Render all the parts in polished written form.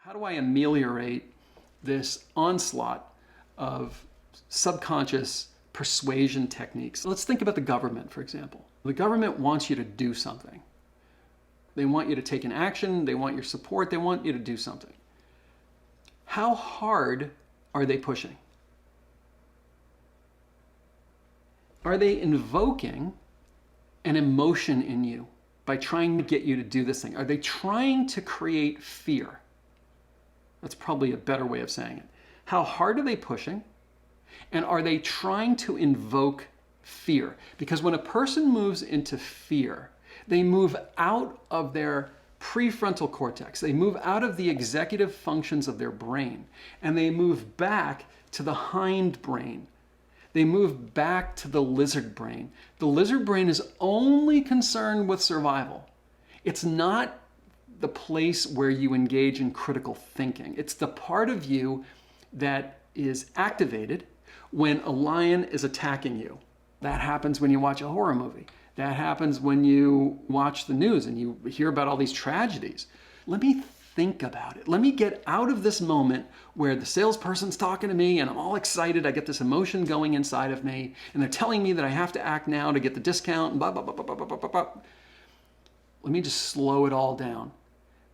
How do I ameliorate this onslaught of subconscious persuasion techniques? Let's think about the government, for example. The government wants you to do something. They want you to take an action. They want your support. They want you to do something. How hard are they pushing? Are they invoking an emotion in you by trying to get you to do this thing? Are they trying to create fear? That's probably a better way of saying it. How hard are they pushing? And are they trying to invoke fear? Because when a person moves into fear, they move out of their prefrontal cortex. They move out of the executive functions of their brain, and they move back to the hind brain. They move back to the lizard brain. The lizard brain is only concerned with survival. It's not the place where you engage in critical thinking. It's the part of you that is activated when a lion is attacking you. That happens when you watch a horror movie. That happens when you watch the news and you hear about all these tragedies. Let me think about it. Let me get out of this moment where the salesperson's talking to me and I'm all excited. I get this emotion going inside of me and they're telling me that I have to act now to get the discount and blah, blah, blah, blah, blah, blah, blah, blah. Let me just slow it all down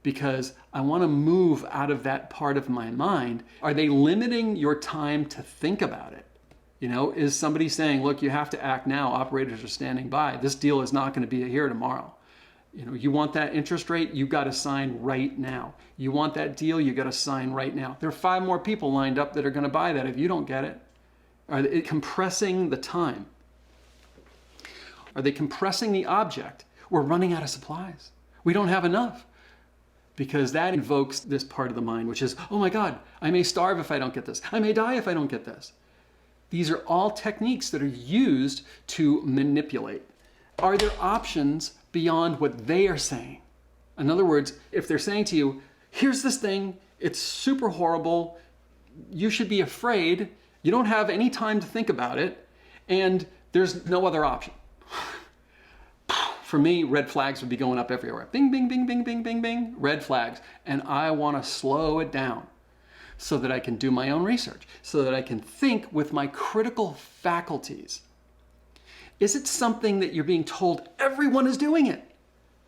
because I want to move out of that part of my mind. Are they limiting your time to think about it? You know, is somebody saying, look, you have to act now. Operators are standing by. This deal is not going to be here tomorrow. You know, you want that interest rate, you got to sign right now. You want that deal, you got to sign right now. There are 5 more people lined up that are going to buy that if you don't get it. Are they compressing the time? Are they compressing the object? We're running out of supplies. We don't have enough. Because that invokes this part of the mind, which is, oh my God, I may starve if I don't get this. I may die if I don't get this. These are all techniques that are used to manipulate. Are there options beyond what they are saying? In other words, if they're saying to you, here's this thing, it's super horrible, you should be afraid, you don't have any time to think about it, and there's no other option. For me, red flags would be going up everywhere. Bing, bing, bing, bing, bing, bing, bing, red flags. And I want to slow it down so that I can do my own research, so that I can think with my critical faculties. Is it something that you're being told everyone is doing it?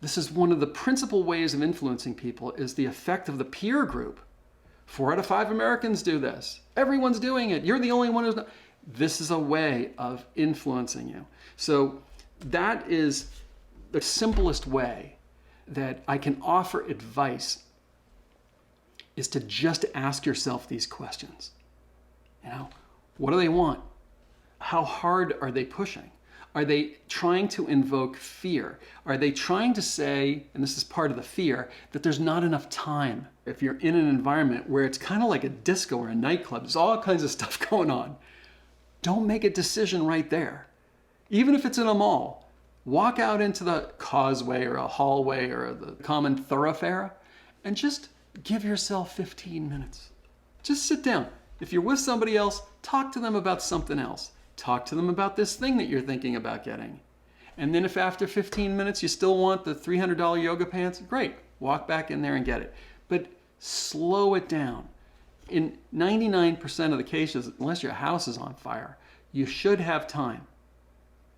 This is one of the principal ways of influencing people is the effect of the peer group. 4 out of 5 Americans do this. Everyone's doing it. You're the only one who's not. This is a way of influencing you. So that is the simplest way that I can offer advice is to just ask yourself these questions. You know, what do they want? How hard are they pushing? Are they trying to invoke fear? Are they trying to say, and this is part of the fear, that there's not enough time? If you're in an environment where it's kind of like a disco or a nightclub, there's all kinds of stuff going on. Don't make a decision right there. Even if it's in a mall, walk out into the causeway or a hallway or the common thoroughfare and just give yourself 15 minutes. Just sit down. If you're with somebody else, talk to them about something else. Talk to them about this thing that you're thinking about getting. And then if after 15 minutes you still want the $300 yoga pants, great. Walk back in there and get it. But slow it down. In 99% of the cases, unless your house is on fire, you should have time.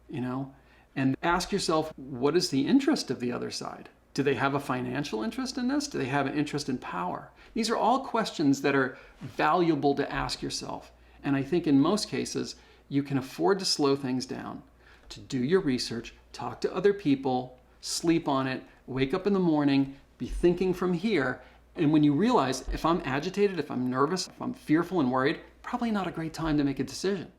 You know? And ask yourself, what is the interest of the other side? Do they have a financial interest in this? Do they have an interest in power? These are all questions that are valuable to ask yourself. And I think in most cases, you can afford to slow things down, to do your research, talk to other people, sleep on it, wake up in the morning, be thinking from here. And when you realize if I'm agitated, if I'm nervous, if I'm fearful and worried, probably not a great time to make a decision.